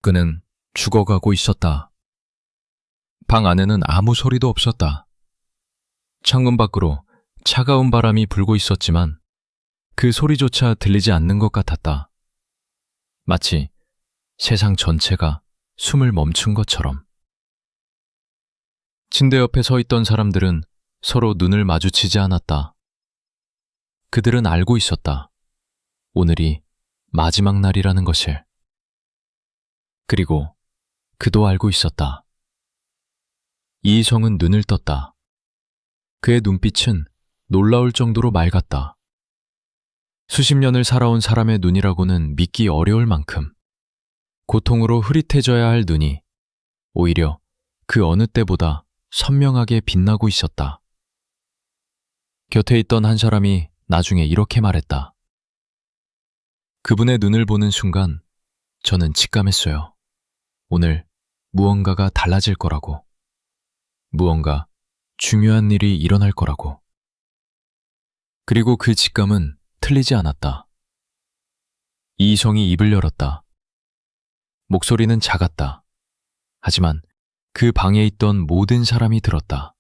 그는 죽어가고 있었다. 방 안에는 아무 소리도 없었다. 창문 밖으로 차가운 바람이 불고 있었지만 그 소리조차 들리지 않는 것 같았다. 마치 세상 전체가 숨을 멈춘 것처럼. 침대 옆에 서 있던 사람들은 서로 눈을 마주치지 않았다. 그들은 알고 있었다. 오늘이 마지막 날이라는 것을. 그리고 그도 알고 있었다. 이희성은 눈을 떴다. 그의 눈빛은 놀라울 정도로 맑았다. 수십 년을 살아온 사람의 눈이라고는 믿기 어려울 만큼 고통으로 흐릿해져야 할 눈이 오히려 그 어느 때보다 선명하게 빛나고 있었다. 곁에 있던 한 사람이 나중에 이렇게 말했다. 그분의 눈을 보는 순간 저는 직감했어요. 오늘 무언가가 달라질 거라고. 무언가 중요한 일이 일어날 거라고. 그리고 그 직감은 틀리지 않았다. 이희성이 입을 열었다. 목소리는 작았다. 하지만 그 방에 있던 모든 사람이 들었다.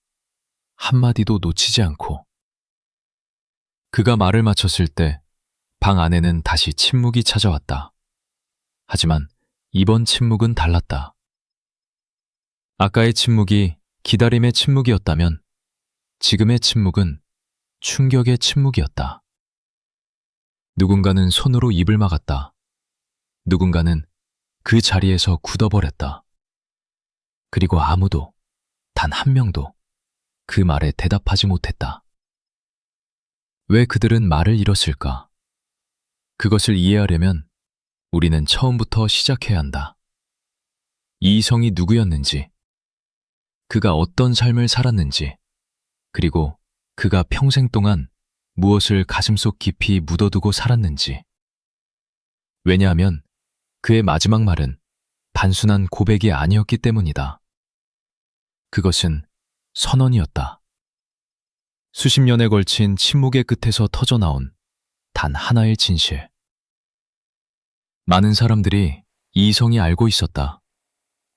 한마디도 놓치지 않고. 그가 말을 마쳤을 때 방 안에는 다시 침묵이 찾아왔다. 하지만 이번 침묵은 달랐다. 아까의 침묵이 기다림의 침묵이었다면 지금의 침묵은 충격의 침묵이었다. 누군가는 손으로 입을 막았다. 누군가는 그 자리에서 굳어버렸다. 그리고 아무도, 단 한 명도 그 말에 대답하지 못했다. 왜 그들은 말을 잃었을까? 그것을 이해하려면 우리는 처음부터 시작해야 한다. 이희성이 누구였는지, 그가 어떤 삶을 살았는지, 그리고 그가 평생 동안 무엇을 가슴속 깊이 묻어두고 살았는지. 왜냐하면 그의 마지막 말은 단순한 고백이 아니었기 때문이다. 그것은 선언이었다. 수십 년에 걸친 침묵의 끝에서 터져나온 단 하나의 진실. 많은 사람들이 이희성이 알고 있었다.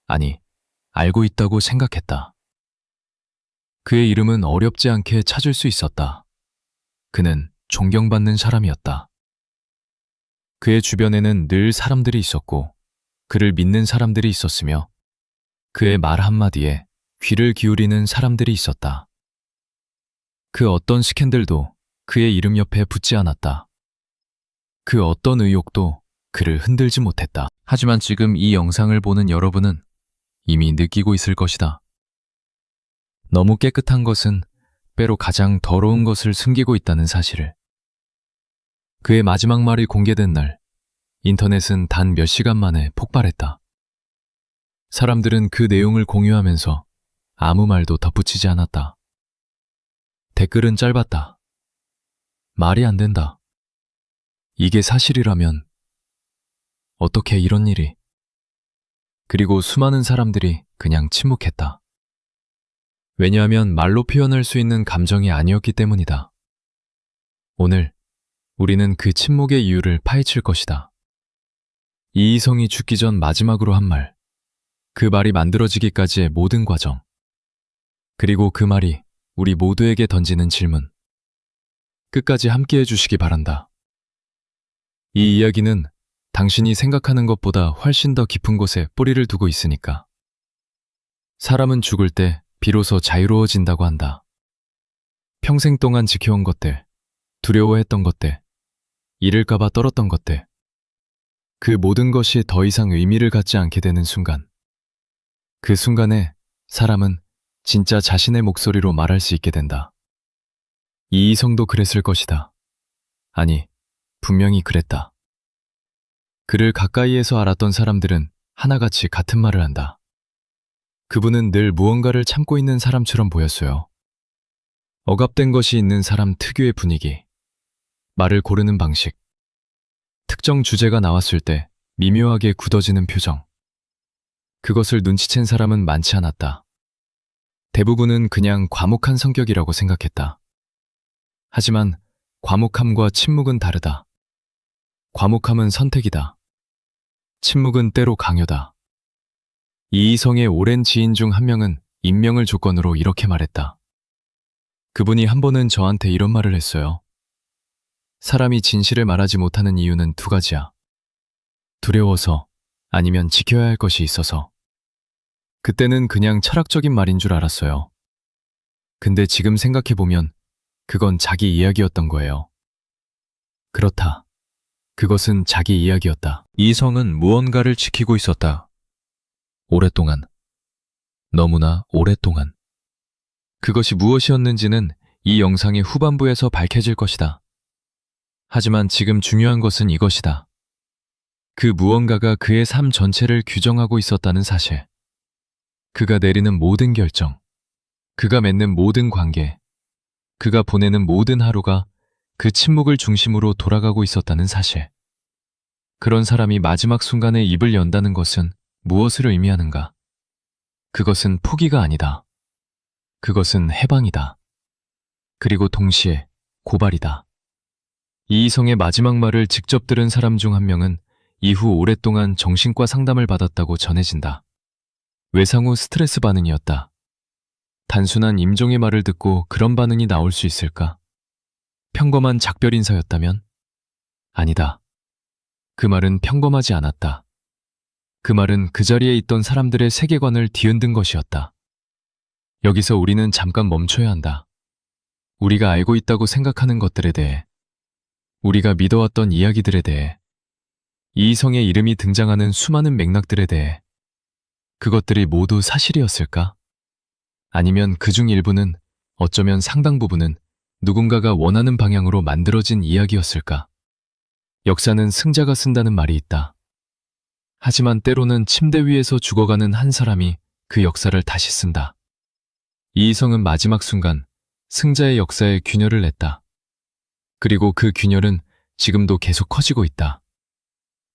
아니, 알고 있다고 생각했다. 그의 이름은 어렵지 않게 찾을 수 있었다. 그는 존경받는 사람이었다. 그의 주변에는 늘 사람들이 있었고 그를 믿는 사람들이 있었으며 그의 말 한마디에 귀를 기울이는 사람들이 있었다. 그 어떤 스캔들도 그의 이름 옆에 붙지 않았다. 그 어떤 의혹도 그를 흔들지 못했다. 하지만 지금 이 영상을 보는 여러분은 이미 느끼고 있을 것이다. 너무 깨끗한 것은 때로 가장 더러운 것을 숨기고 있다는 사실을. 그의 마지막 말이 공개된 날, 인터넷은 단 몇 시간 만에 폭발했다. 사람들은 그 내용을 공유하면서 아무 말도 덧붙이지 않았다. 댓글은 짧았다. 말이 안 된다. 이게 사실이라면 어떻게 이런 일이? 그리고 수많은 사람들이 그냥 침묵했다. 왜냐하면 말로 표현할 수 있는 감정이 아니었기 때문이다. 오늘 우리는 그 침묵의 이유를 파헤칠 것이다. 이희성이 죽기 전 마지막으로 한 말, 그 말이 만들어지기까지의 모든 과정, 그리고 그 말이 우리 모두에게 던지는 질문. 끝까지 함께해 주시기 바란다. 이 이야기는 당신이 생각하는 것보다 훨씬 더 깊은 곳에 뿌리를 두고 있으니까. 사람은 죽을 때 비로소 자유로워진다고 한다. 평생 동안 지켜온 것들, 두려워했던 것들, 잃을까봐 떨었던 것들, 그 모든 것이 더 이상 의미를 갖지 않게 되는 순간. 그 순간에 사람은 진짜 자신의 목소리로 말할 수 있게 된다. 이희성도 그랬을 것이다. 아니, 분명히 그랬다. 그를 가까이에서 알았던 사람들은 하나같이 같은 말을 한다. 그분은 늘 무언가를 참고 있는 사람처럼 보였어요. 억압된 것이 있는 사람 특유의 분위기, 말을 고르는 방식, 특정 주제가 나왔을 때 미묘하게 굳어지는 표정. 그것을 눈치챈 사람은 많지 않았다. 대부분은 그냥 과묵한 성격이라고 생각했다. 하지만 과묵함과 침묵은 다르다. 과묵함은 선택이다. 침묵은 때로 강요다. 이희성의 오랜 지인 중 한 명은 익명을 조건으로 이렇게 말했다. 그분이 한 번은 저한테 이런 말을 했어요. 사람이 진실을 말하지 못하는 이유는 두 가지야. 두려워서, 아니면 지켜야 할 것이 있어서. 그때는 그냥 철학적인 말인 줄 알았어요. 근데 지금 생각해보면 그건 자기 이야기였던 거예요. 그렇다. 그것은 자기 이야기였다. 이성은 무언가를 지키고 있었다. 오랫동안. 너무나 오랫동안. 그것이 무엇이었는지는 이 영상의 후반부에서 밝혀질 것이다. 하지만 지금 중요한 것은 이것이다. 그 무언가가 그의 삶 전체를 규정하고 있었다는 사실. 그가 내리는 모든 결정, 그가 맺는 모든 관계, 그가 보내는 모든 하루가 그 침묵을 중심으로 돌아가고 있었다는 사실. 그런 사람이 마지막 순간에 입을 연다는 것은 무엇을 의미하는가? 그것은 포기가 아니다. 그것은 해방이다. 그리고 동시에 고발이다. 이희성의 마지막 말을 직접 들은 사람 중 한 명은 이후 오랫동안 정신과 상담을 받았다고 전해진다. 외상 후 스트레스 반응이었다. 단순한 임종의 말을 듣고 그런 반응이 나올 수 있을까? 평범한 작별 인사였다면? 아니다. 그 말은 평범하지 않았다. 그 말은 그 자리에 있던 사람들의 세계관을 뒤흔든 것이었다. 여기서 우리는 잠깐 멈춰야 한다. 우리가 알고 있다고 생각하는 것들에 대해, 우리가 믿어왔던 이야기들에 대해, 이희성의 이름이 등장하는 수많은 맥락들에 대해 그것들이 모두 사실이었을까? 아니면 그중 일부는, 어쩌면 상당 부분은 누군가가 원하는 방향으로 만들어진 이야기였을까? 역사는 승자가 쓴다는 말이 있다. 하지만 때로는 침대 위에서 죽어가는 한 사람이 그 역사를 다시 쓴다. 이희성은 마지막 순간 승자의 역사에 균열을 냈다. 그리고 그 균열은 지금도 계속 커지고 있다.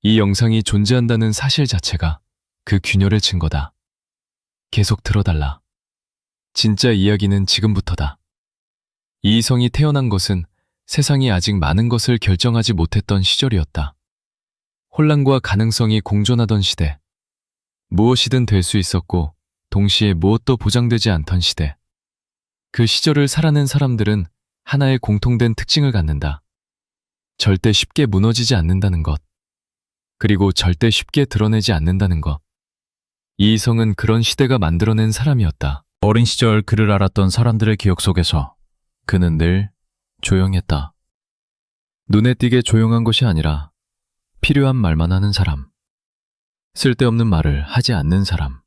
이 영상이 존재한다는 사실 자체가 그 균열의 증거다. 계속 들어달라. 진짜 이야기는 지금부터다. 이희성이 태어난 것은 세상이 아직 많은 것을 결정하지 못했던 시절이었다. 혼란과 가능성이 공존하던 시대. 무엇이든 될 수 있었고 동시에 무엇도 보장되지 않던 시대. 그 시절을 살아낸 사람들은 하나의 공통된 특징을 갖는다. 절대 쉽게 무너지지 않는다는 것. 그리고 절대 쉽게 드러내지 않는다는 것. 이희성은 그런 시대가 만들어낸 사람이었다. 어린 시절 그를 알았던 사람들의 기억 속에서 그는 늘 조용했다. 눈에 띄게 조용한 것이 아니라 필요한 말만 하는 사람. 쓸데없는 말을 하지 않는 사람.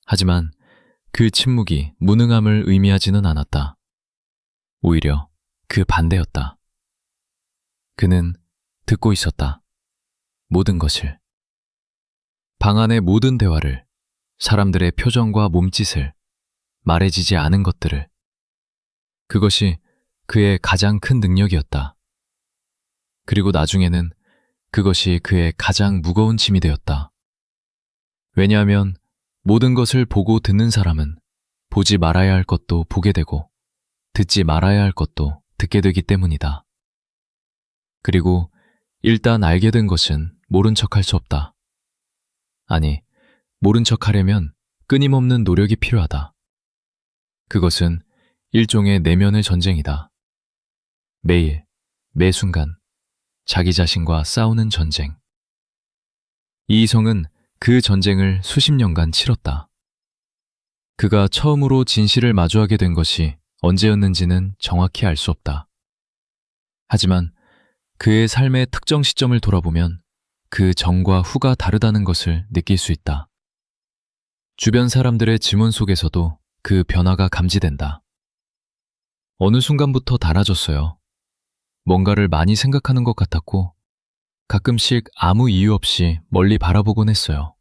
하지만 그 침묵이 무능함을 의미하지는 않았다. 오히려 그 반대였다. 그는 듣고 있었다. 모든 것을. 방 안의 모든 대화를, 사람들의 표정과 몸짓을, 말해지지 않은 것들을. 그것이 그의 가장 큰 능력이었다. 그리고 나중에는 그것이 그의 가장 무거운 짐이 되었다. 왜냐하면 모든 것을 보고 듣는 사람은 보지 말아야 할 것도 보게 되고 듣지 말아야 할 것도 듣게 되기 때문이다. 그리고 일단 알게 된 것은 모른 척할 수 없다. 아니, 모른 척하려면 끊임없는 노력이 필요하다. 그것은 일종의 내면의 전쟁이다. 매일, 매 순간, 자기 자신과 싸우는 전쟁. 이희성은 그 전쟁을 수십 년간 치렀다. 그가 처음으로 진실을 마주하게 된 것이 언제였는지는 정확히 알 수 없다. 하지만 그의 삶의 특정 시점을 돌아보면 그 전과 후가 다르다는 것을 느낄 수 있다. 주변 사람들의 질문 속에서도 그 변화가 감지된다. 어느 순간부터 달라졌어요. 뭔가를 많이 생각하는 것 같았고 가끔씩 아무 이유 없이 멀리 바라보곤 했어요.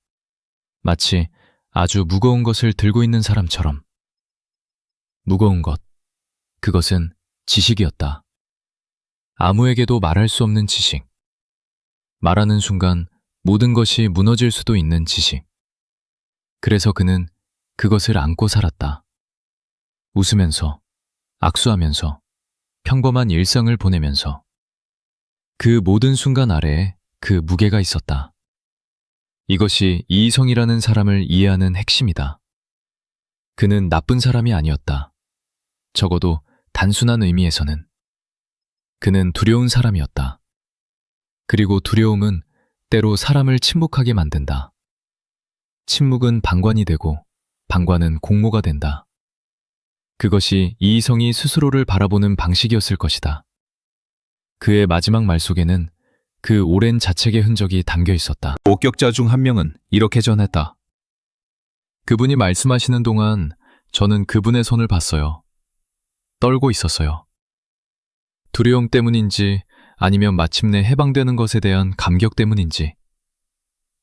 마치 아주 무거운 것을 들고 있는 사람처럼. 무거운 것, 그것은 지식이었다. 아무에게도 말할 수 없는 지식. 말하는 순간 모든 것이 무너질 수도 있는 지식. 그래서 그는 그것을 안고 살았다. 웃으면서, 악수하면서, 평범한 일상을 보내면서. 그 모든 순간 아래에 그 무게가 있었다. 이것이 이희성이라는 사람을 이해하는 핵심이다. 그는 나쁜 사람이 아니었다. 적어도 단순한 의미에서는. 그는 두려운 사람이었다. 그리고 두려움은 때로 사람을 침묵하게 만든다. 침묵은 방관이 되고 방관은 공모가 된다. 그것이 이희성이 스스로를 바라보는 방식이었을 것이다. 그의 마지막 말 속에는 그 오랜 자책의 흔적이 담겨 있었다. 목격자 중 한 명은 이렇게 전했다. 그분이 말씀하시는 동안 저는 그분의 손을 봤어요. 떨고 있었어요. 두려움 때문인지 아니면 마침내 해방되는 것에 대한 감격 때문인지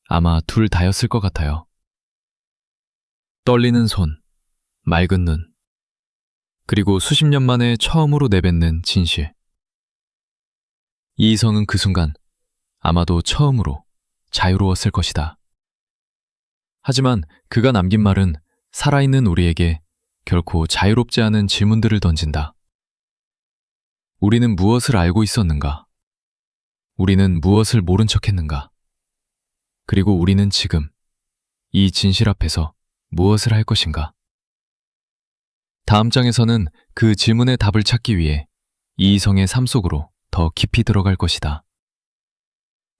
아마 둘 다였을 것 같아요. 떨리는 손, 맑은 눈, 그리고 수십 년 만에 처음으로 내뱉는 진실. 이희성은 그 순간 아마도 처음으로 자유로웠을 것이다. 하지만 그가 남긴 말은 살아있는 우리에게 결코 자유롭지 않은 질문들을 던진다. 우리는 무엇을 알고 있었는가? 우리는 무엇을 모른 척했는가? 그리고 우리는 지금 이 진실 앞에서 무엇을 할 것인가? 다음 장에서는 그 질문의 답을 찾기 위해 이희성의 삶 속으로 더 깊이 들어갈 것이다.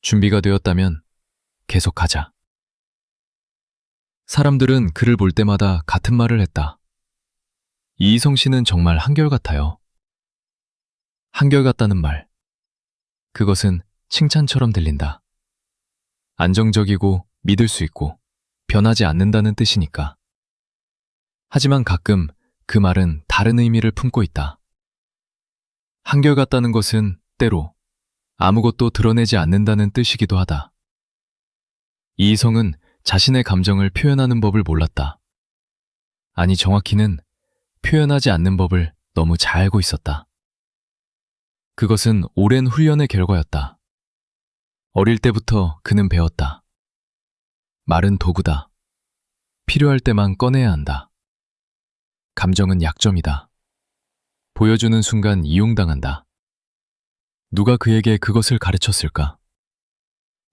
준비가 되었다면 계속하자. 사람들은 그를 볼 때마다 같은 말을 했다. 이희성 씨는 정말 한결같아요. 한결같다는 말. 그것은 칭찬처럼 들린다. 안정적이고 믿을 수 있고 변하지 않는다는 뜻이니까. 하지만 가끔 그 말은 다른 의미를 품고 있다. 한결같다는 것은 때로 아무것도 드러내지 않는다는 뜻이기도 하다. 이희성은 자신의 감정을 표현하는 법을 몰랐다. 아니, 정확히는 표현하지 않는 법을 너무 잘 알고 있었다. 그것은 오랜 훈련의 결과였다. 어릴 때부터 그는 배웠다. 말은 도구다. 필요할 때만 꺼내야 한다. 감정은 약점이다. 보여주는 순간 이용당한다. 누가 그에게 그것을 가르쳤을까?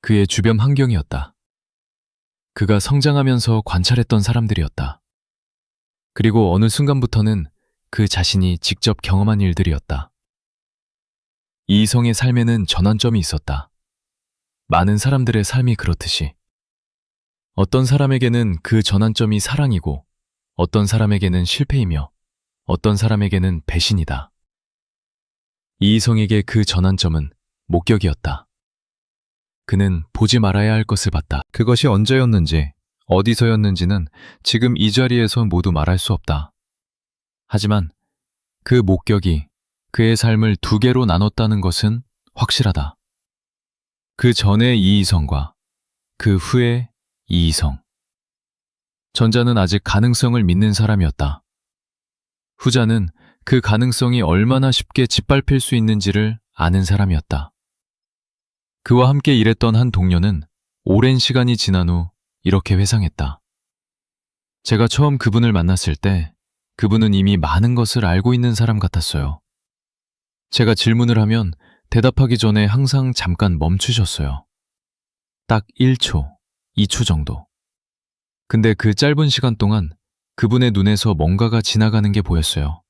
그의 주변 환경이었다. 그가 성장하면서 관찰했던 사람들이었다. 그리고 어느 순간부터는 그 자신이 직접 경험한 일들이었다. 이희성의 삶에는 전환점이 있었다. 많은 사람들의 삶이 그렇듯이. 어떤 사람에게는 그 전환점이 사랑이고, 어떤 사람에게는 실패이며, 어떤 사람에게는 배신이다. 이희성에게 그 전환점은 목격이었다. 그는 보지 말아야 할 것을 봤다. 그것이 언제였는지, 어디서였는지는 지금 이 자리에서 모두 말할 수 없다. 하지만 그 목격이 그의 삶을 두 개로 나눴다는 것은 확실하다. 그 전의 이희성과 그 후의 이희성. 전자는 아직 가능성을 믿는 사람이었다. 후자는 그 가능성이 얼마나 쉽게 짓밟힐 수 있는지를 아는 사람이었다. 그와 함께 일했던 한 동료는 오랜 시간이 지난 후 이렇게 회상했다. 제가 처음 그분을 만났을 때 그분은 이미 많은 것을 알고 있는 사람 같았어요. 제가 질문을 하면 대답하기 전에 항상 잠깐 멈추셨어요. 딱 1초, 2초 정도. 근데 그 짧은 시간 동안 그분의 눈에서 뭔가가 지나가는 게 보였어요.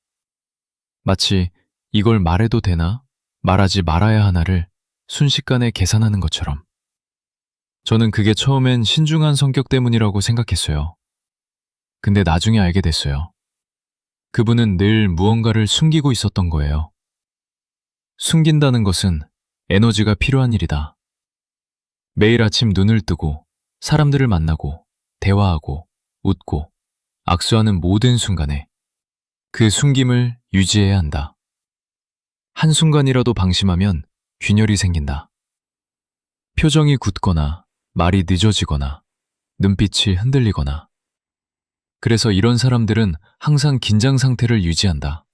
마치 이걸 말해도 되나, 말하지 말아야 하나를 순식간에 계산하는 것처럼. 저는 그게 처음엔 신중한 성격 때문이라고 생각했어요. 근데 나중에 알게 됐어요. 그분은 늘 무언가를 숨기고 있었던 거예요. 숨긴다는 것은 에너지가 필요한 일이다. 매일 아침 눈을 뜨고 사람들을 만나고 대화하고 웃고 악수하는 모든 순간에 그 숨김을 유지해야 한다. 한순간이라도 방심하면 균열이 생긴다. 표정이 굳거나 말이 늦어지거나 눈빛이 흔들리거나. 그래서 이런 사람들은 항상 긴장 상태를 유지한다.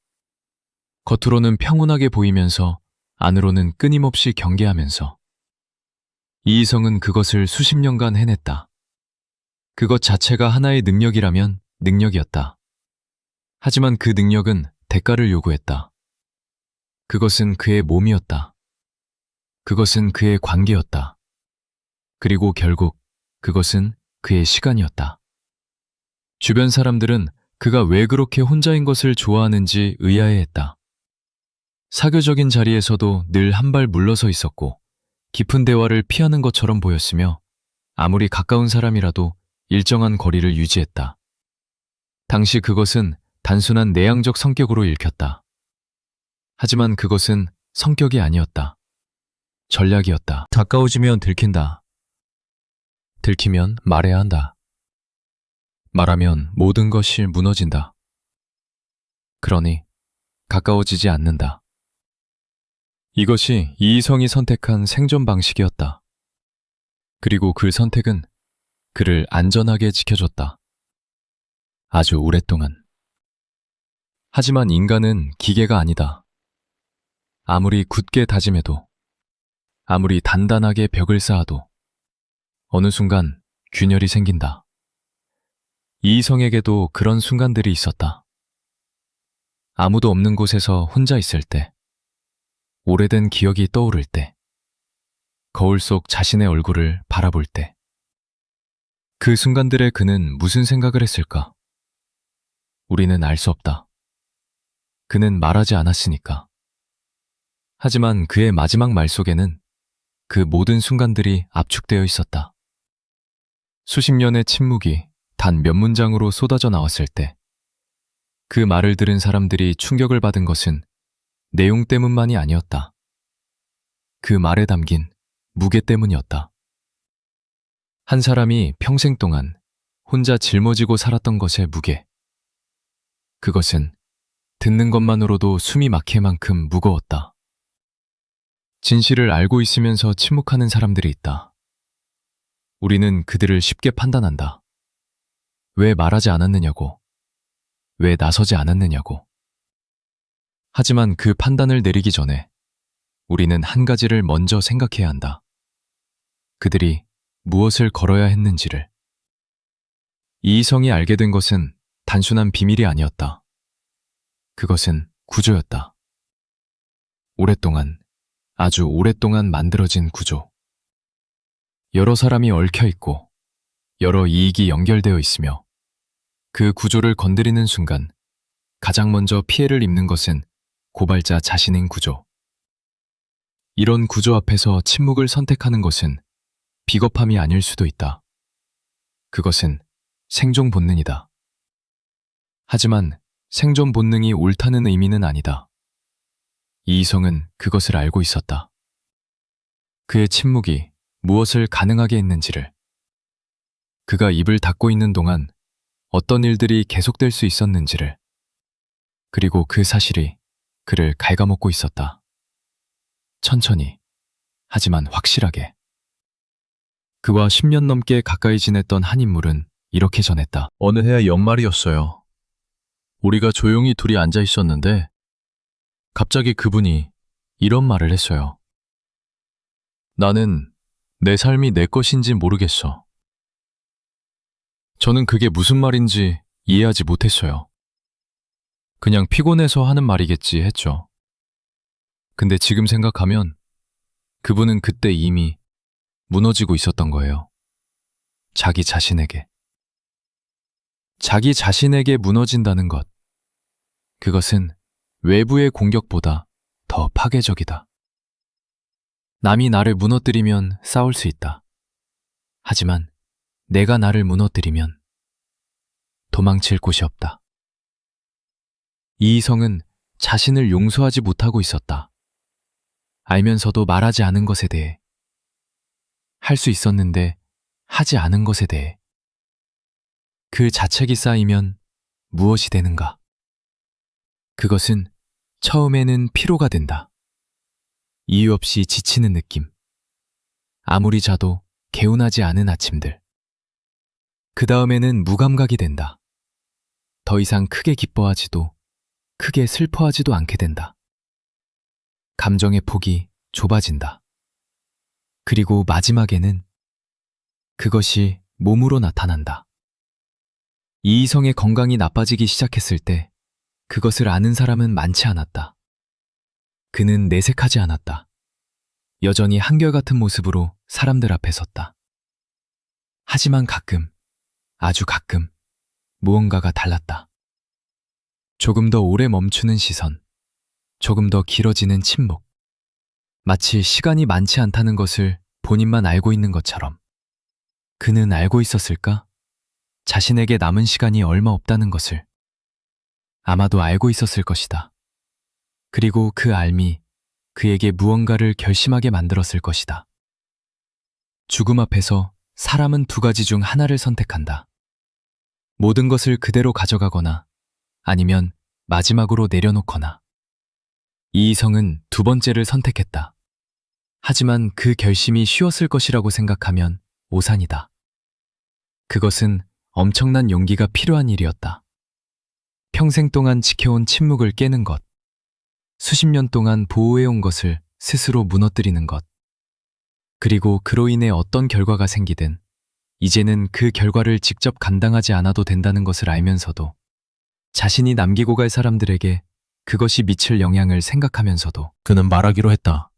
겉으로는 평온하게 보이면서 안으로는 끊임없이 경계하면서. 이희성은 그것을 수십 년간 해냈다. 그것 자체가 하나의 능력이라면 능력이었다. 하지만 그 능력은 대가를 요구했다. 그것은 그의 몸이었다. 그것은 그의 관계였다. 그리고 결국 그것은 그의 시간이었다. 주변 사람들은 그가 왜 그렇게 혼자인 것을 좋아하는지 의아해했다. 사교적인 자리에서도 늘 한 발 물러서 있었고 깊은 대화를 피하는 것처럼 보였으며 아무리 가까운 사람이라도 일정한 거리를 유지했다. 당시 그것은 단순한 내향적 성격으로 읽혔다. 하지만 그것은 성격이 아니었다. 전략이었다. 가까워지면 들킨다. 들키면 말해야 한다. 말하면 모든 것이 무너진다. 그러니 가까워지지 않는다. 이것이 이희성이 선택한 생존 방식이었다. 그리고 그 선택은 그를 안전하게 지켜줬다. 아주 오랫동안. 하지만 인간은 기계가 아니다. 아무리 굳게 다짐해도, 아무리 단단하게 벽을 쌓아도 어느 순간 균열이 생긴다. 이희성에게도 그런 순간들이 있었다. 아무도 없는 곳에서 혼자 있을 때, 오래된 기억이 떠오를 때, 거울 속 자신의 얼굴을 바라볼 때, 그 순간들에 그는 무슨 생각을 했을까? 우리는 알 수 없다. 그는 말하지 않았으니까. 하지만 그의 마지막 말 속에는 그 모든 순간들이 압축되어 있었다. 수십 년의 침묵이 단 몇 문장으로 쏟아져 나왔을 때, 그 말을 들은 사람들이 충격을 받은 것은 내용 때문만이 아니었다. 그 말에 담긴 무게 때문이었다. 한 사람이 평생 동안 혼자 짊어지고 살았던 것의 무게. 그것은 듣는 것만으로도 숨이 막힐 만큼 무거웠다. 진실을 알고 있으면서 침묵하는 사람들이 있다. 우리는 그들을 쉽게 판단한다. 왜 말하지 않았느냐고, 왜 나서지 않았느냐고. 하지만 그 판단을 내리기 전에 우리는 한 가지를 먼저 생각해야 한다. 그들이 무엇을 걸어야 했는지를. 이희성이 알게 된 것은 단순한 비밀이 아니었다. 그것은 구조였다. 오랫동안, 아주 오랫동안 만들어진 구조. 여러 사람이 얽혀 있고 여러 이익이 연결되어 있으며 그 구조를 건드리는 순간 가장 먼저 피해를 입는 것은 고발자 자신인 구조. 이런 구조 앞에서 침묵을 선택하는 것은 비겁함이 아닐 수도 있다. 그것은 생존 본능이다. 하지만 생존 본능이 옳다는 의미는 아니다. 이희성은 그것을 알고 있었다. 그의 침묵이 무엇을 가능하게 했는지를. 그가 입을 닫고 있는 동안 어떤 일들이 계속될 수 있었는지를. 그리고 그 사실이 그를 갉아먹고 있었다. 천천히, 하지만 확실하게. 그와 10년 넘게 가까이 지냈던 한 인물은 이렇게 전했다. 어느 해 연말이었어요. 우리가 조용히 둘이 앉아 있었는데 갑자기 그분이 이런 말을 했어요. 나는 내 삶이 내 것인지 모르겠어. 저는 그게 무슨 말인지 이해하지 못했어요. 그냥 피곤해서 하는 말이겠지 했죠. 근데 지금 생각하면 그분은 그때 이미 무너지고 있었던 거예요. 자기 자신에게. 자기 자신에게 무너진다는 것. 그것은 외부의 공격보다 더 파괴적이다. 남이 나를 무너뜨리면 싸울 수 있다. 하지만 내가 나를 무너뜨리면 도망칠 곳이 없다. 이희성은 자신을 용서하지 못하고 있었다. 알면서도 말하지 않은 것에 대해, 할 수 있었는데 하지 않은 것에 대해. 그 자책이 쌓이면 무엇이 되는가? 그것은 처음에는 피로가 된다. 이유 없이 지치는 느낌. 아무리 자도 개운하지 않은 아침들. 그 다음에는 무감각이 된다. 더 이상 크게 기뻐하지도 크게 슬퍼하지도 않게 된다. 감정의 폭이 좁아진다. 그리고 마지막에는 그것이 몸으로 나타난다. 이희성의 건강이 나빠지기 시작했을 때 그것을 아는 사람은 많지 않았다. 그는 내색하지 않았다. 여전히 한결같은 모습으로 사람들 앞에 섰다. 하지만 가끔, 아주 가끔, 무언가가 달랐다. 조금 더 오래 멈추는 시선, 조금 더 길어지는 침묵. 마치 시간이 많지 않다는 것을 본인만 알고 있는 것처럼. 그는 알고 있었을까? 자신에게 남은 시간이 얼마 없다는 것을. 아마도 알고 있었을 것이다. 그리고 그 알미 그에게 무언가를 결심하게 만들었을 것이다. 죽음 앞에서 사람은 두 가지 중 하나를 선택한다. 모든 것을 그대로 가져가거나 아니면 마지막으로 내려놓거나. 이희성은 두 번째를 선택했다. 하지만 그 결심이 쉬웠을 것이라고 생각하면 오산이다. 그것은 엄청난 용기가 필요한 일이었다. 평생 동안 지켜온 침묵을 깨는 것, 수십 년 동안 보호해온 것을 스스로 무너뜨리는 것, 그리고 그로 인해 어떤 결과가 생기든 이제는 그 결과를 직접 감당하지 않아도 된다는 것을 알면서도 자신이 남기고 갈 사람들에게 그것이 미칠 영향을 생각하면서도 그는 말하기로 했다.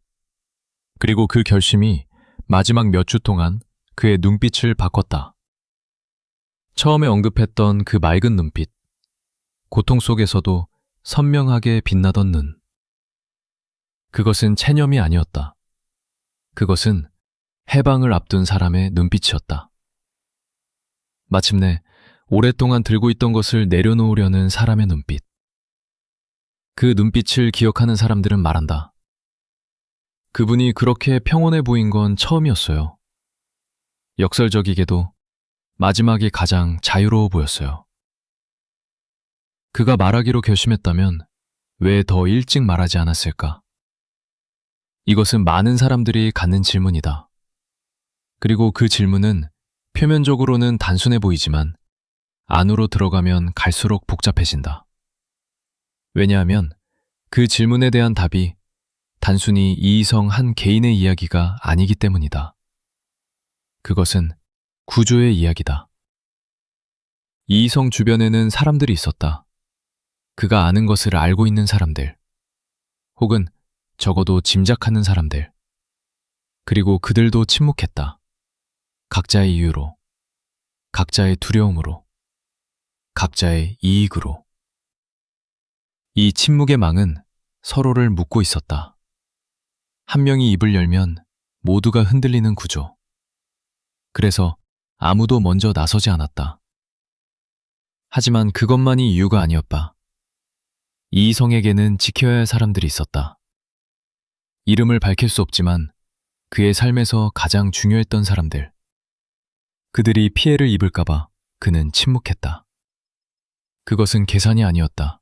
그리고 그 결심이 마지막 몇 주 동안 그의 눈빛을 바꿨다. 처음에 언급했던 그 맑은 눈빛, 고통 속에서도 선명하게 빛나던 눈. 그것은 체념이 아니었다. 그것은 해방을 앞둔 사람의 눈빛이었다. 마침내 오랫동안 들고 있던 것을 내려놓으려는 사람의 눈빛. 그 눈빛을 기억하는 사람들은 말한다. 그분이 그렇게 평온해 보인 건 처음이었어요. 역설적이게도 마지막이 가장 자유로워 보였어요. 그가 말하기로 결심했다면 왜 더 일찍 말하지 않았을까? 이것은 많은 사람들이 갖는 질문이다. 그리고 그 질문은 표면적으로는 단순해 보이지만 안으로 들어가면 갈수록 복잡해진다. 왜냐하면 그 질문에 대한 답이 단순히 이희성 한 개인의 이야기가 아니기 때문이다. 그것은 구조의 이야기다. 이희성 주변에는 사람들이 있었다. 그가 아는 것을 알고 있는 사람들, 혹은 적어도 짐작하는 사람들. 그리고 그들도 침묵했다. 각자의 이유로, 각자의 두려움으로, 각자의 이익으로. 이 침묵의 망은 서로를 묶고 있었다. 한 명이 입을 열면 모두가 흔들리는 구조. 그래서 아무도 먼저 나서지 않았다. 하지만 그것만이 이유가 아니었다. 이희성에게는 지켜야 할 사람들이 있었다. 이름을 밝힐 수 없지만 그의 삶에서 가장 중요했던 사람들. 그들이 피해를 입을까봐 그는 침묵했다. 그것은 계산이 아니었다.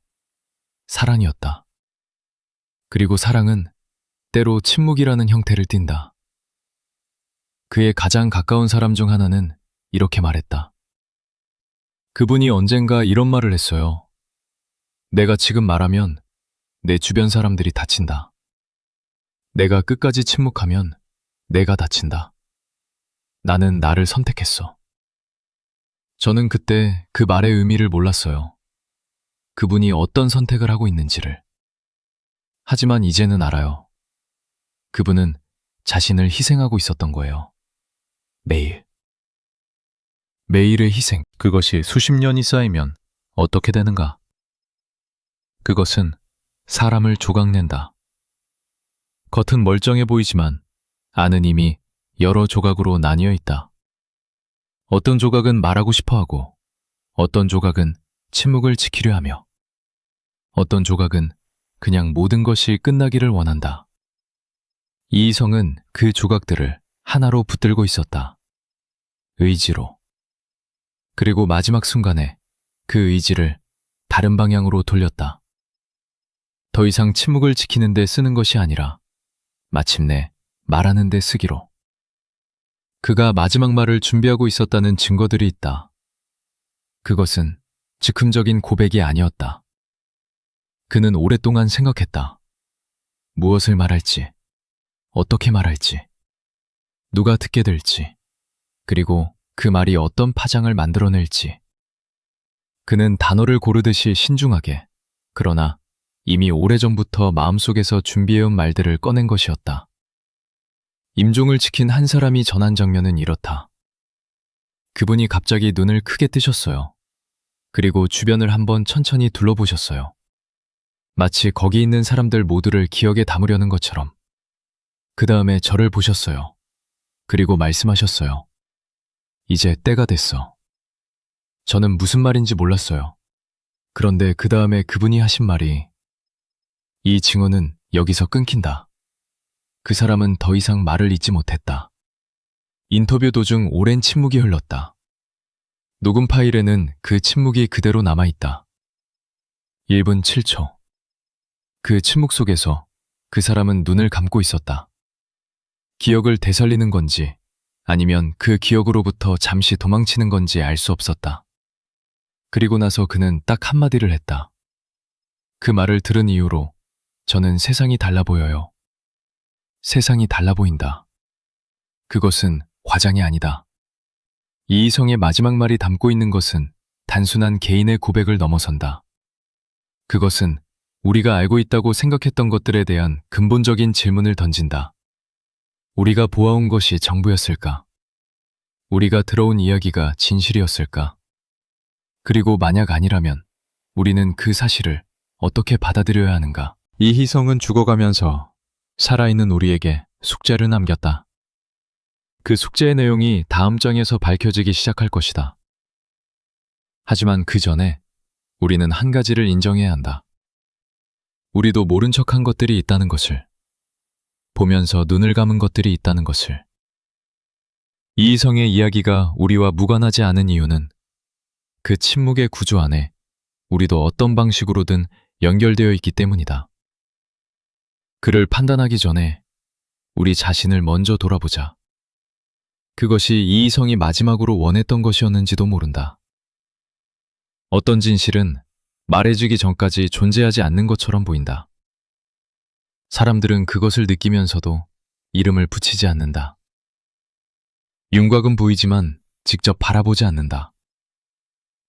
사랑이었다. 그리고 사랑은 때로 침묵이라는 형태를 띈다. 그의 가장 가까운 사람 중 하나는 이렇게 말했다. 그분이 언젠가 이런 말을 했어요. 내가 지금 말하면 내 주변 사람들이 다친다. 내가 끝까지 침묵하면 내가 다친다. 나는 나를 선택했어. 저는 그때 그 말의 의미를 몰랐어요. 그분이 어떤 선택을 하고 있는지를. 하지만 이제는 알아요. 그분은 자신을 희생하고 있었던 거예요. 매일. 매일의 희생, 그것이 수십 년이 쌓이면 어떻게 되는가? 그것은 사람을 조각낸다. 겉은 멀쩡해 보이지만 안은 이미 여러 조각으로 나뉘어 있다. 어떤 조각은 말하고 싶어 하고, 어떤 조각은 침묵을 지키려 하며, 어떤 조각은 그냥 모든 것이 끝나기를 원한다. 이희성은 그 조각들을 하나로 붙들고 있었다. 의지로. 그리고 마지막 순간에 그 의지를 다른 방향으로 돌렸다. 더 이상 침묵을 지키는 데 쓰는 것이 아니라 마침내 말하는 데 쓰기로. 그가 마지막 말을 준비하고 있었다는 증거들이 있다. 그것은 즉흥적인 고백이 아니었다. 그는 오랫동안 생각했다. 무엇을 말할지, 어떻게 말할지, 누가 듣게 될지, 그리고 그 말이 어떤 파장을 만들어낼지. 그는 단어를 고르듯이 신중하게, 그러나 이미 오래전부터 마음속에서 준비해온 말들을 꺼낸 것이었다. 임종을 지킨 한 사람이 전한 장면은 이렇다. 그분이 갑자기 눈을 크게 뜨셨어요. 그리고 주변을 한번 천천히 둘러보셨어요. 마치 거기 있는 사람들 모두를 기억에 담으려는 것처럼. 그 다음에 저를 보셨어요. 그리고 말씀하셨어요. 이제 때가 됐어. 저는 무슨 말인지 몰랐어요. 그런데 그 다음에 그분이 하신 말이 이 증언은 여기서 끊긴다. 그 사람은 더 이상 말을 잇지 못했다. 인터뷰 도중 오랜 침묵이 흘렀다. 녹음 파일에는 그 침묵이 그대로 남아있다. 1분 7초. 그 침묵 속에서 그 사람은 눈을 감고 있었다. 기억을 되살리는 건지 아니면 그 기억으로부터 잠시 도망치는 건지 알 수 없었다. 그리고 나서 그는 딱 한마디를 했다. 그 말을 들은 이후로 저는 세상이 달라 보여요. 세상이 달라 보인다. 그것은 과장이 아니다. 이희성의 마지막 말이 담고 있는 것은 단순한 개인의 고백을 넘어선다. 그것은 우리가 알고 있다고 생각했던 것들에 대한 근본적인 질문을 던진다. 우리가 보아온 것이 전부였을까? 우리가 들어온 이야기가 진실이었을까? 그리고 만약 아니라면 우리는 그 사실을 어떻게 받아들여야 하는가? 이희성은 죽어가면서 살아있는 우리에게 숙제를 남겼다. 그 숙제의 내용이 다음 장에서 밝혀지기 시작할 것이다. 하지만 그 전에 우리는 한 가지를 인정해야 한다. 우리도 모른 척한 것들이 있다는 것을, 보면서 눈을 감은 것들이 있다는 것을. 이희성의 이야기가 우리와 무관하지 않은 이유는 그 침묵의 구조 안에 우리도 어떤 방식으로든 연결되어 있기 때문이다. 그를 판단하기 전에 우리 자신을 먼저 돌아보자. 그것이 이희성이 마지막으로 원했던 것이었는지도 모른다. 어떤 진실은 말해주기 전까지 존재하지 않는 것처럼 보인다. 사람들은 그것을 느끼면서도 이름을 붙이지 않는다. 윤곽은 보이지만 직접 바라보지 않는다.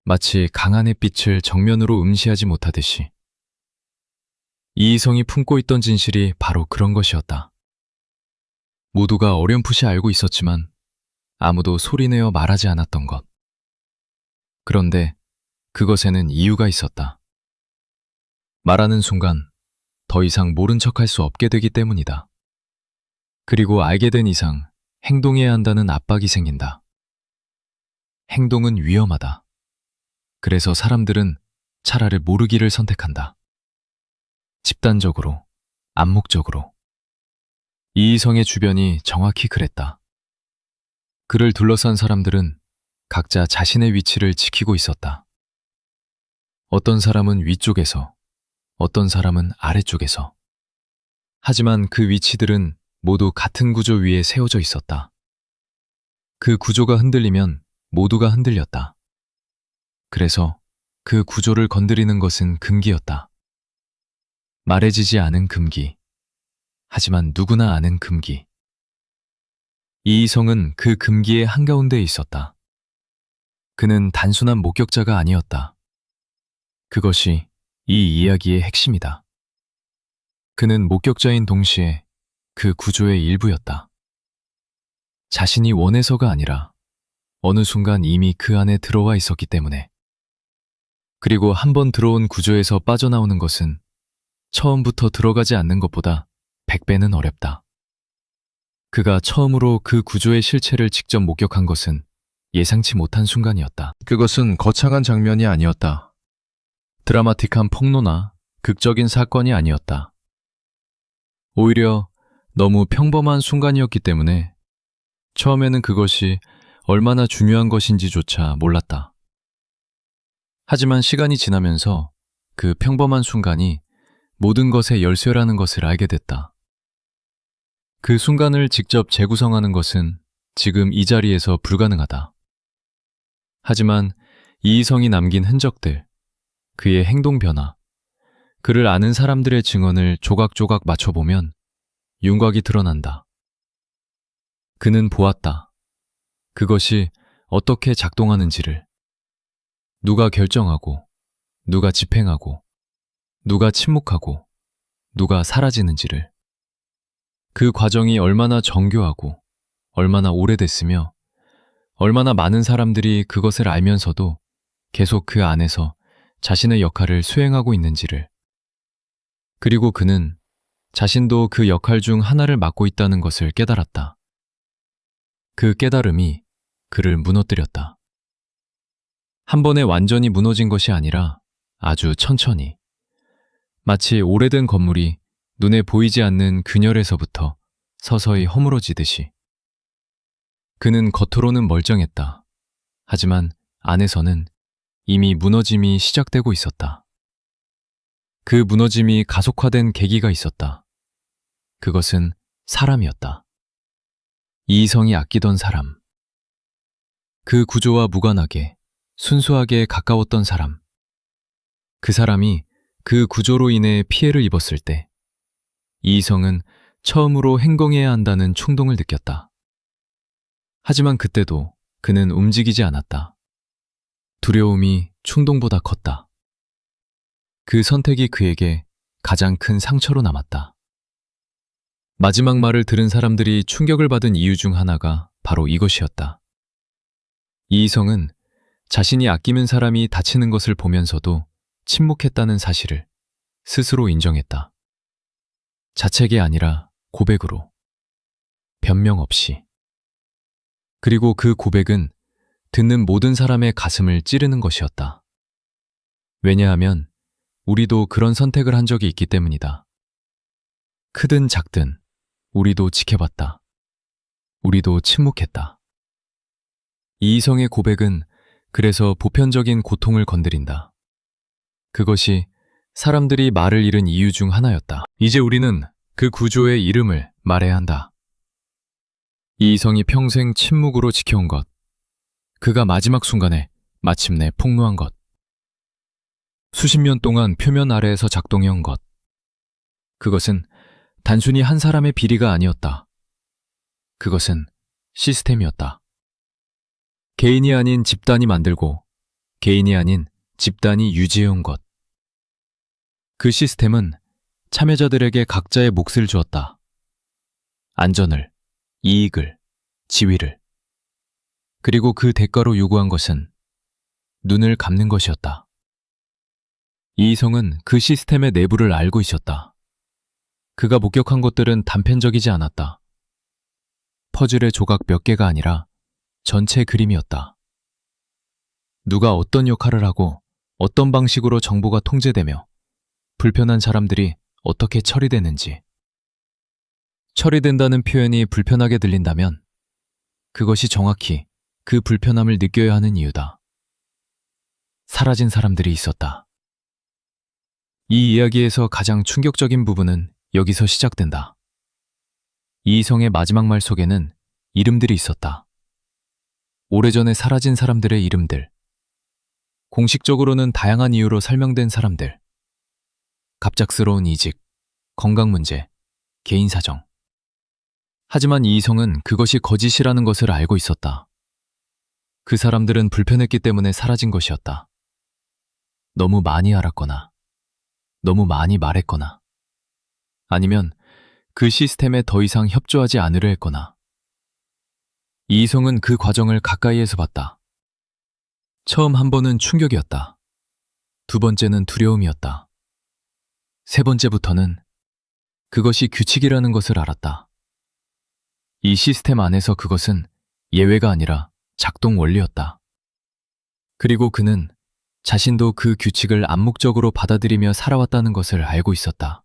마치 강한 햇빛을 정면으로 음시하지 못하듯이. 이희성이 품고 있던 진실이 바로 그런 것이었다. 모두가 어렴풋이 알고 있었지만 아무도 소리내어 말하지 않았던 것. 그런데 그것에는 이유가 있었다. 말하는 순간 더 이상 모른 척할 수 없게 되기 때문이다. 그리고 알게 된 이상 행동해야 한다는 압박이 생긴다. 행동은 위험하다. 그래서 사람들은 차라리 모르기를 선택한다. 집단적으로, 암묵적으로. 이희성의 주변이 정확히 그랬다. 그를 둘러싼 사람들은 각자 자신의 위치를 지키고 있었다. 어떤 사람은 위쪽에서, 어떤 사람은 아래쪽에서. 하지만 그 위치들은 모두 같은 구조 위에 세워져 있었다. 그 구조가 흔들리면 모두가 흔들렸다. 그래서 그 구조를 건드리는 것은 금기였다. 말해지지 않은 금기. 하지만 누구나 아는 금기. 이희성은 그 금기의 한가운데에 있었다. 그는 단순한 목격자가 아니었다. 그것이 이 이야기의 핵심이다. 그는 목격자인 동시에 그 구조의 일부였다. 자신이 원해서가 아니라 어느 순간 이미 그 안에 들어와 있었기 때문에. 그리고 한번 들어온 구조에서 빠져나오는 것은 처음부터 들어가지 않는 것보다 100배는 어렵다. 그가 처음으로 그 구조의 실체를 직접 목격한 것은 예상치 못한 순간이었다. 그것은 거창한 장면이 아니었다. 드라마틱한 폭로나 극적인 사건이 아니었다. 오히려 너무 평범한 순간이었기 때문에 처음에는 그것이 얼마나 중요한 것인지조차 몰랐다. 하지만 시간이 지나면서 그 평범한 순간이 모든 것의 열쇠라는 것을 알게 됐다. 그 순간을 직접 재구성하는 것은 지금 이 자리에서 불가능하다. 하지만 이희성이 남긴 흔적들, 그의 행동 변화, 그를 아는 사람들의 증언을 조각조각 맞춰보면 윤곽이 드러난다. 그는 보았다. 그것이 어떻게 작동하는지를. 누가 결정하고, 누가 집행하고, 누가 침묵하고, 누가 사라지는지를. 그 과정이 얼마나 정교하고 얼마나 오래됐으며 얼마나 많은 사람들이 그것을 알면서도 계속 그 안에서 자신의 역할을 수행하고 있는지를. 그리고 그는 자신도 그 역할 중 하나를 맡고 있다는 것을 깨달았다. 그 깨달음이 그를 무너뜨렸다. 한 번에 완전히 무너진 것이 아니라 아주 천천히, 마치 오래된 건물이 눈에 보이지 않는 균열에서부터 서서히 허물어지듯이. 그는 겉으로는 멀쩡했다. 하지만 안에서는 이미 무너짐이 시작되고 있었다. 그 무너짐이 가속화된 계기가 있었다. 그것은 사람이었다. 이희성이 아끼던 사람. 그 구조와 무관하게, 순수하게 가까웠던 사람. 그 사람이 그 구조로 인해 피해를 입었을 때 이희성은 처음으로 행동해야 한다는 충동을 느꼈다. 하지만 그때도 그는 움직이지 않았다. 두려움이 충동보다 컸다. 그 선택이 그에게 가장 큰 상처로 남았다. 마지막 말을 들은 사람들이 충격을 받은 이유 중 하나가 바로 이것이었다. 이희성은 자신이 아끼는 사람이 다치는 것을 보면서도 침묵했다는 사실을 스스로 인정했다. 자책이 아니라 고백으로, 변명 없이. 그리고 그 고백은 듣는 모든 사람의 가슴을 찌르는 것이었다. 왜냐하면 우리도 그런 선택을 한 적이 있기 때문이다. 크든 작든 우리도 지켜봤다. 우리도 침묵했다. 이희성의 고백은 그래서 보편적인 고통을 건드린다. 그것이 사람들이 말을 잃은 이유 중 하나였다. 이제 우리는 그 구조의 이름을 말해야 한다. 이희성이 평생 침묵으로 지켜온 것. 그가 마지막 순간에 마침내 폭로한 것. 수십 년 동안 표면 아래에서 작동해온 것. 그것은 단순히 한 사람의 비리가 아니었다. 그것은 시스템이었다. 개인이 아닌 집단이 만들고 개인이 아닌 집단이 유지해온 것. 그 시스템은 참여자들에게 각자의 몫을 주었다. 안전을, 이익을, 지위를. 그리고 그 대가로 요구한 것은 눈을 감는 것이었다. 이희성은 그 시스템의 내부를 알고 있었다. 그가 목격한 것들은 단편적이지 않았다. 퍼즐의 조각 몇 개가 아니라 전체 그림이었다. 누가 어떤 역할을 하고 어떤 방식으로 정보가 통제되며 불편한 사람들이 어떻게 처리되는지. 처리된다는 표현이 불편하게 들린다면 그것이 정확히 그 불편함을 느껴야 하는 이유다. 사라진 사람들이 있었다. 이 이야기에서 가장 충격적인 부분은 여기서 시작된다. 이희성의 마지막 말 속에는 이름들이 있었다. 오래전에 사라진 사람들의 이름들. 공식적으로는 다양한 이유로 설명된 사람들. 갑작스러운 이직, 건강 문제, 개인 사정. 하지만 이희성은 그것이 거짓이라는 것을 알고 있었다. 그 사람들은 불편했기 때문에 사라진 것이었다. 너무 많이 알았거나, 너무 많이 말했거나, 아니면 그 시스템에 더 이상 협조하지 않으려 했거나. 이희성은 그 과정을 가까이에서 봤다. 처음 한 번은 충격이었다. 두 번째는 두려움이었다. 세 번째부터는 그것이 규칙이라는 것을 알았다. 이 시스템 안에서 그것은 예외가 아니라 작동 원리였다. 그리고 그는 자신도 그 규칙을 암묵적으로 받아들이며 살아왔다는 것을 알고 있었다.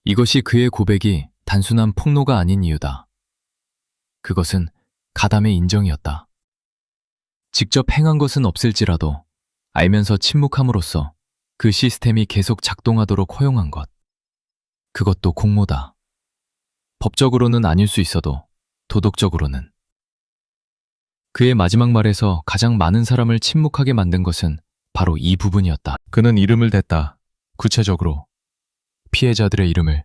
이것이 그의 고백이 단순한 폭로가 아닌 이유다. 그것은 가담의 인정이었다. 직접 행한 것은 없을지라도 알면서 침묵함으로써 그 시스템이 계속 작동하도록 허용한 것. 그것도 공모다. 법적으로는 아닐 수 있어도 도덕적으로는. 그의 마지막 말에서 가장 많은 사람을 침묵하게 만든 것은 바로 이 부분이었다. 그는 이름을 댔다. 구체적으로. 피해자들의 이름을,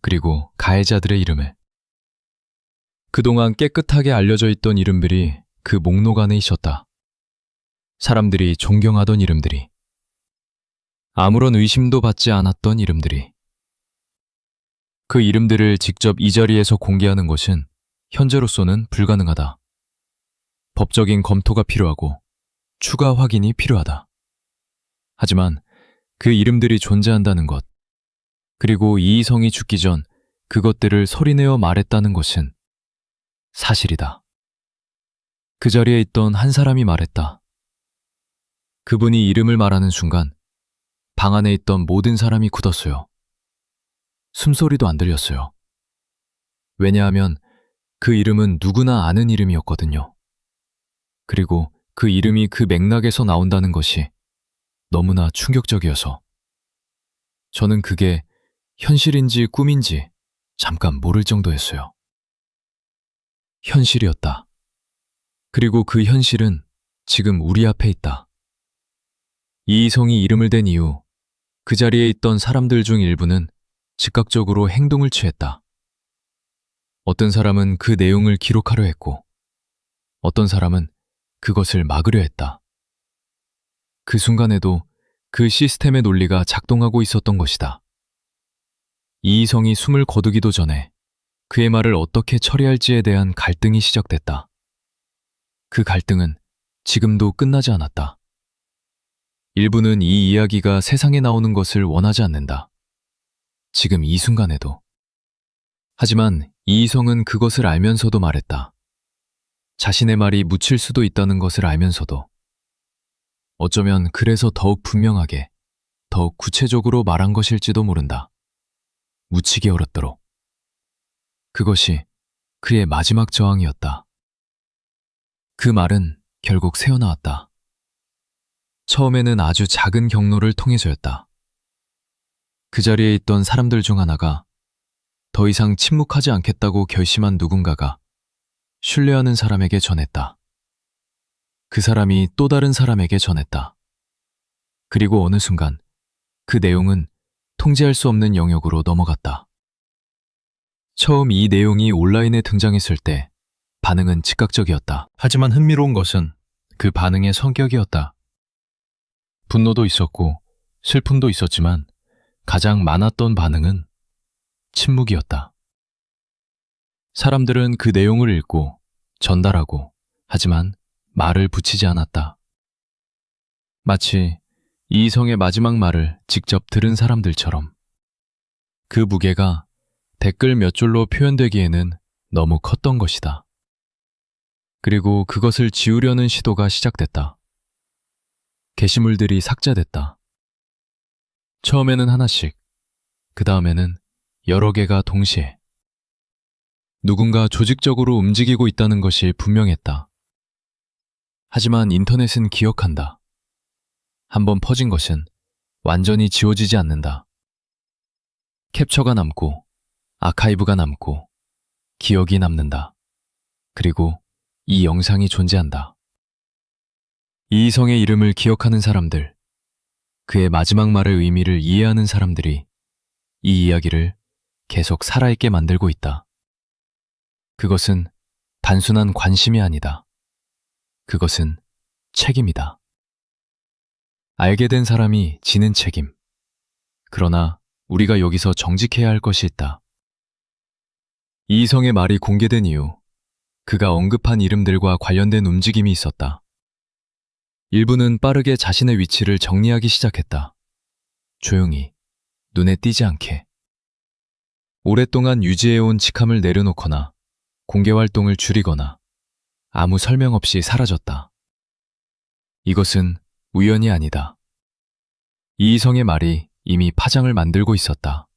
그리고 가해자들의 이름을. 그동안 깨끗하게 알려져 있던 이름들이 그 목록 안에 있었다. 사람들이 존경하던 이름들이. 아무런 의심도 받지 않았던 이름들이. 그 이름들을 직접 이 자리에서 공개하는 것은 현재로서는 불가능하다. 법적인 검토가 필요하고 추가 확인이 필요하다. 하지만 그 이름들이 존재한다는 것, 그리고 이희성이 죽기 전 그것들을 소리내어 말했다는 것은 사실이다. 그 자리에 있던 한 사람이 말했다. 그분이 이름을 말하는 순간 방 안에 있던 모든 사람이 굳었어요. 숨소리도 안 들렸어요. 왜냐하면 그 이름은 누구나 아는 이름이었거든요. 그리고 그 이름이 그 맥락에서 나온다는 것이 너무나 충격적이어서 저는 그게 현실인지 꿈인지 잠깐 모를 정도였어요. 현실이었다. 그리고 그 현실은 지금 우리 앞에 있다. 이희성이 이름을 댄 이후 그 자리에 있던 사람들 중 일부는 즉각적으로 행동을 취했다. 어떤 사람은 그 내용을 기록하려 했고, 어떤 사람은 그것을 막으려 했다. 그 순간에도 그 시스템의 논리가 작동하고 있었던 것이다. 이희성이 숨을 거두기도 전에 그의 말을 어떻게 처리할지에 대한 갈등이 시작됐다. 그 갈등은 지금도 끝나지 않았다. 일부는 이 이야기가 세상에 나오는 것을 원하지 않는다. 지금 이 순간에도. 하지만 이희성은 그것을 알면서도 말했다. 자신의 말이 묻힐 수도 있다는 것을 알면서도. 어쩌면 그래서 더욱 분명하게, 더욱 구체적으로 말한 것일지도 모른다. 묻히기 어렵도록. 그것이 그의 마지막 저항이었다. 그 말은 결국 새어나왔다. 처음에는 아주 작은 경로를 통해서였다. 그 자리에 있던 사람들 중 하나가 더 이상 침묵하지 않겠다고 결심한 누군가가 신뢰하는 사람에게 전했다. 그 사람이 또 다른 사람에게 전했다. 그리고 어느 순간 그 내용은 통제할 수 없는 영역으로 넘어갔다. 처음 이 내용이 온라인에 등장했을 때 반응은 즉각적이었다. 하지만 흥미로운 것은 그 반응의 성격이었다. 분노도 있었고 슬픔도 있었지만 가장 많았던 반응은 침묵이었다. 사람들은 그 내용을 읽고 전달하고 하지만 말을 붙이지 않았다. 마치 이희성의 마지막 말을 직접 들은 사람들처럼. 그 무게가 댓글 몇 줄로 표현되기에는 너무 컸던 것이다. 그리고 그것을 지우려는 시도가 시작됐다. 게시물들이 삭제됐다. 처음에는 하나씩, 그 다음에는 여러 개가 동시에. 누군가 조직적으로 움직이고 있다는 것이 분명했다. 하지만 인터넷은 기억한다. 한번 퍼진 것은 완전히 지워지지 않는다. 캡처가 남고, 아카이브가 남고, 기억이 남는다. 그리고 이 영상이 존재한다. 이희성의 이름을 기억하는 사람들, 그의 마지막 말의 의미를 이해하는 사람들이 이 이야기를 계속 살아있게 만들고 있다. 그것은 단순한 관심이 아니다. 그것은 책임이다. 알게 된 사람이 지는 책임. 그러나 우리가 여기서 정직해야 할 것이 있다. 이희성의 말이 공개된 이후 그가 언급한 이름들과 관련된 움직임이 있었다. 일부는 빠르게 자신의 위치를 정리하기 시작했다. 조용히, 눈에 띄지 않게. 오랫동안 유지해온 직함을 내려놓거나 공개 활동을 줄이거나 아무 설명 없이 사라졌다. 이것은 우연이 아니다. 이희성의 말이 이미 파장을 만들고 있었다.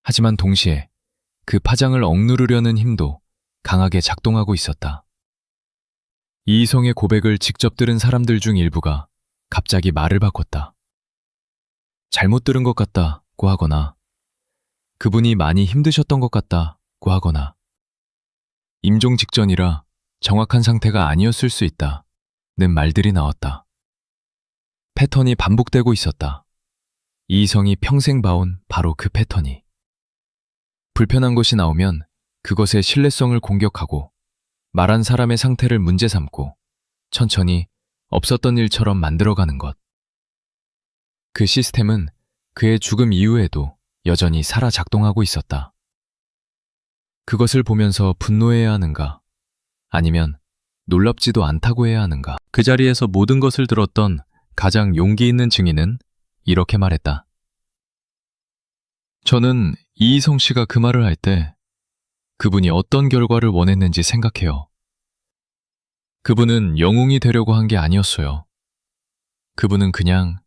하지만 동시에 그 파장을 억누르려는 힘도 강하게 작동하고 있었다. 이희성의 고백을 직접 들은 사람들 중 일부가 갑자기 말을 바꿨다. 잘못 들은 것 같다고 하거나 그분이 많이 힘드셨던 것 같다고 하거나 임종 직전이라 정확한 상태가 아니었을 수 있다는 말들이 나왔다. 패턴이 반복되고 있었다. 이희성이 평생 봐온 바로 그 패턴이. 불편한 것이 나오면 그것의 신뢰성을 공격하고 말한 사람의 상태를 문제 삼고 천천히 없었던 일처럼 만들어가는 것. 그 시스템은 그의 죽음 이후에도 여전히 살아 작동하고 있었다. 그것을 보면서 분노해야 하는가? 아니면 놀랍지도 않다고 해야 하는가? 그 자리에서 모든 것을 들었던 가장 용기 있는 증인은 이렇게 말했다. 저는 이희성 씨가 그 말을 할 때 그분이 어떤 결과를 원했는지 생각해요. 그분은 영웅이 되려고 한 게 아니었어요. 그분은 그냥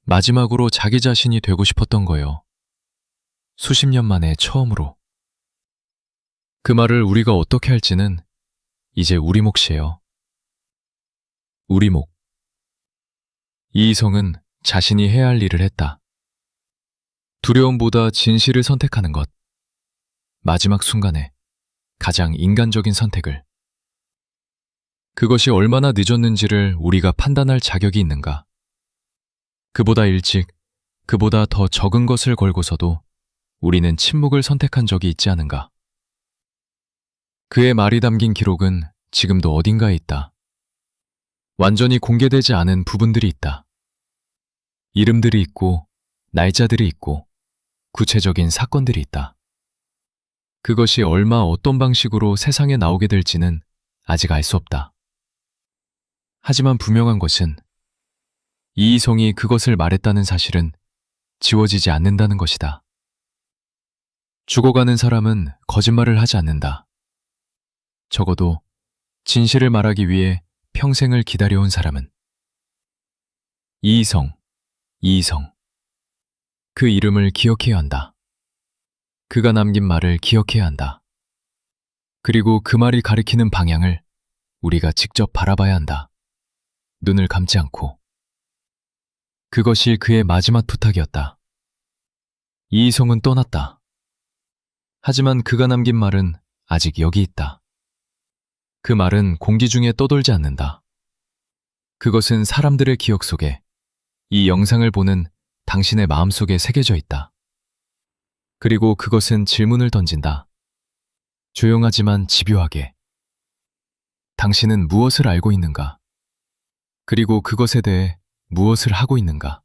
마지막으로 자기 자신이 되고 싶었던 거예요. 수십 년 만에 처음으로. 그 말을 우리가 어떻게 할지는 이제 우리 몫이에요. 우리 몫. 이희성은 자신이 해야 할 일을 했다. 두려움보다 진실을 선택하는 것. 마지막 순간에 가장 인간적인 선택을. 그것이 얼마나 늦었는지를 우리가 판단할 자격이 있는가? 그보다 일찍, 그보다 더 적은 것을 걸고서도 우리는 침묵을 선택한 적이 있지 않은가? 그의 말이 담긴 기록은 지금도 어딘가에 있다. 완전히 공개되지 않은 부분들이 있다. 이름들이 있고, 날짜들이 있고, 구체적인 사건들이 있다. 그것이 얼마 어떤 방식으로 세상에 나오게 될지는 아직 알 수 없다. 하지만 분명한 것은 이희성이 그것을 말했다는 사실은 지워지지 않는다는 것이다. 죽어가는 사람은 거짓말을 하지 않는다. 적어도 진실을 말하기 위해 평생을 기다려온 사람은. 이희성. 그 이름을 기억해야 한다. 그가 남긴 말을 기억해야 한다. 그리고 그 말이 가리키는 방향을 우리가 직접 바라봐야 한다. 눈을 감지 않고. 그것이 그의 마지막 부탁이었다. 이희성은 떠났다. 하지만 그가 남긴 말은 아직 여기 있다. 그 말은 공기 중에 떠돌지 않는다. 그것은 사람들의 기억 속에, 이 영상을 보는 당신의 마음속에 새겨져 있다. 그리고 그것은 질문을 던진다. 조용하지만 집요하게. 당신은 무엇을 알고 있는가? 그리고 그것에 대해 무엇을 하고 있는가?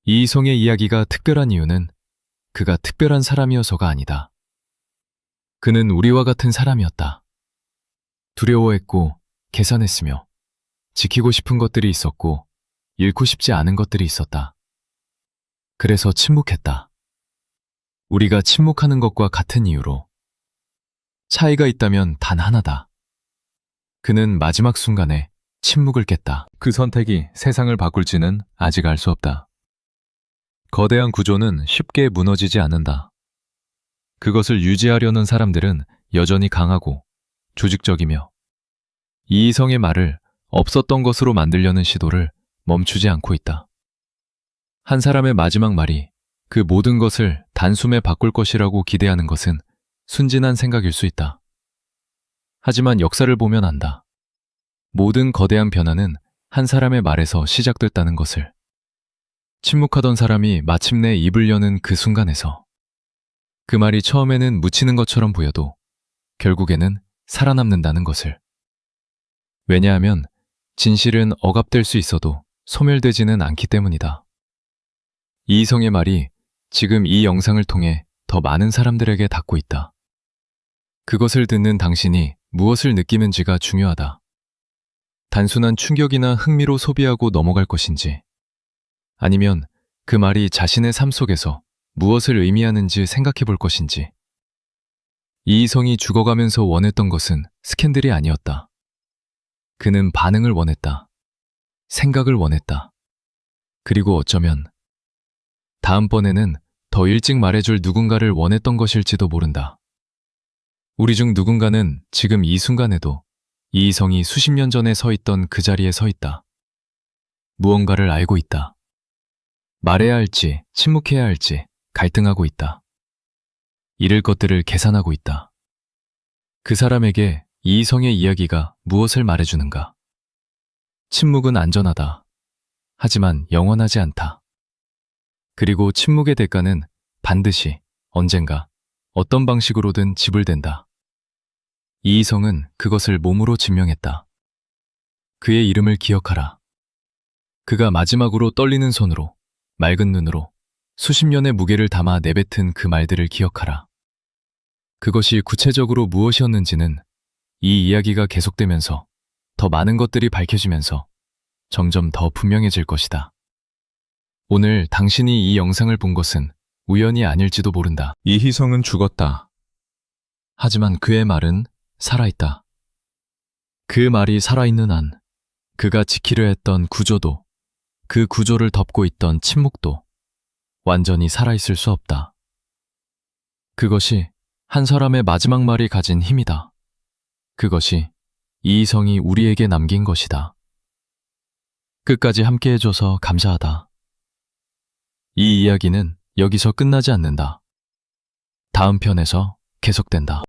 이희성의 이야기가 특별한 이유는 그가 특별한 사람이어서가 아니다. 그는 우리와 같은 사람이었다. 두려워했고 계산했으며 지키고 싶은 것들이 있었고 잃고 싶지 않은 것들이 있었다. 그래서 침묵했다. 우리가 침묵하는 것과 같은 이유로. 차이가 있다면 단 하나다. 그는 마지막 순간에 침묵을 깼다. 그 선택이 세상을 바꿀지는 아직 알 수 없다. 거대한 구조는 쉽게 무너지지 않는다. 그것을 유지하려는 사람들은 여전히 강하고 조직적이며 이희성의 말을 없었던 것으로 만들려는 시도를 멈추지 않고 있다. 한 사람의 마지막 말이 그 모든 것을 단숨에 바꿀 것이라고 기대하는 것은 순진한 생각일 수 있다. 하지만 역사를 보면 안다. 모든 거대한 변화는 한 사람의 말에서 시작됐다는 것을. 침묵하던 사람이 마침내 입을 여는 그 순간에서 그 말이 처음에는 묻히는 것처럼 보여도 결국에는 살아남는다는 것을. 왜냐하면 진실은 억압될 수 있어도 소멸되지는 않기 때문이다. 이희성의 말이 지금 이 영상을 통해 더 많은 사람들에게 닿고 있다. 그것을 듣는 당신이 무엇을 느끼는지가 중요하다. 단순한 충격이나 흥미로 소비하고 넘어갈 것인지, 아니면 그 말이 자신의 삶 속에서 무엇을 의미하는지 생각해 볼 것인지. 이희성이 죽어가면서 원했던 것은 스캔들이 아니었다. 그는 반응을 원했다. 생각을 원했다. 그리고 어쩌면 다음번에는 더 일찍 말해줄 누군가를 원했던 것일지도 모른다. 우리 중 누군가는 지금 이 순간에도 이희성이 수십 년 전에 서 있던 그 자리에 서 있다. 무언가를 알고 있다. 말해야 할지 침묵해야 할지 갈등하고 있다. 잃을 것들을 계산하고 있다. 그 사람에게 이희성의 이야기가 무엇을 말해주는가? 침묵은 안전하다. 하지만 영원하지 않다. 그리고 침묵의 대가는 반드시 언젠가 어떤 방식으로든 지불된다. 이희성은 그것을 몸으로 증명했다. 그의 이름을 기억하라. 그가 마지막으로 떨리는 손으로, 맑은 눈으로 수십 년의 무게를 담아 내뱉은 그 말들을 기억하라. 그것이 구체적으로 무엇이었는지는 이 이야기가 계속되면서 더 많은 것들이 밝혀지면서 점점 더 분명해질 것이다. 오늘 당신이 이 영상을 본 것은 우연이 아닐지도 모른다. 이희성은 죽었다. 하지만 그의 말은 살아있다. 그 말이 살아있는 한 그가 지키려 했던 구조도 그 구조를 덮고 있던 침묵도 완전히 살아있을 수 없다. 그것이 한 사람의 마지막 말이 가진 힘이다. 그것이 이희성이 우리에게 남긴 것이다. 끝까지 함께 해줘서 감사하다. 이 이야기는 여기서 끝나지 않는다. 다음 편에서 계속된다.